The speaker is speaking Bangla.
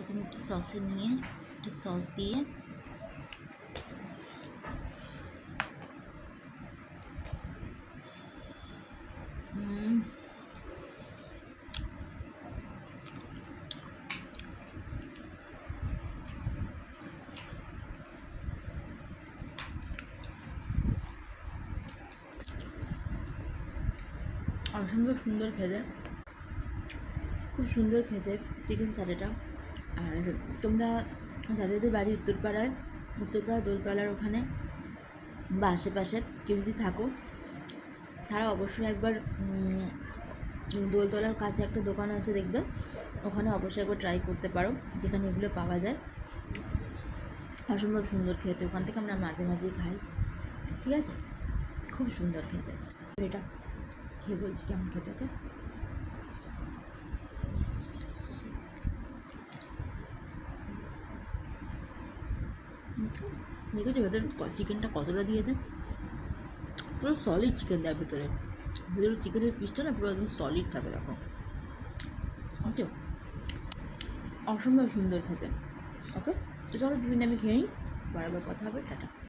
প্রথমে একটু সসে নিয়ে একটু সস দিয়ে অসম্ভব সুন্দর খেতে, খুব সুন্দর খেতে চিকেন সাটেটা। আর তোমরা যাদের বাড়ি উত্তরপাড়া দোলতলার ওখানে বা আশেপাশে কেউ যদি থাকো, তারা অবশ্যই একবার দোলতলার কাছে একটা দোকান আছে দেখবে, ওখানে অবশ্যই একবার ট্রাই করতে পারো, যেখানে এগুলো পাওয়া যায়। অসম্ভব সুন্দর খেতে, ওখান থেকে আমরা মাঝে মাঝেই খাই, ঠিক আছে? খুব সুন্দর খেতে। এটা খেয়ে বলছি কেমন খেতে। ওকে, দেখেছো ভেতরে চিকেনটা কতটা দিয়েছে, পুরো সলিড চিকেন দেয় ভেতরে চিকেনের পিসটা না পুরো একদম সলিড থাকে, দেখো। ওকে, অসম্ভব সুন্দর খেতে। ওকে, তো চলো টিফিনটা আমি খেয়ে নিই, বরাবর কথা হবে, টাটা।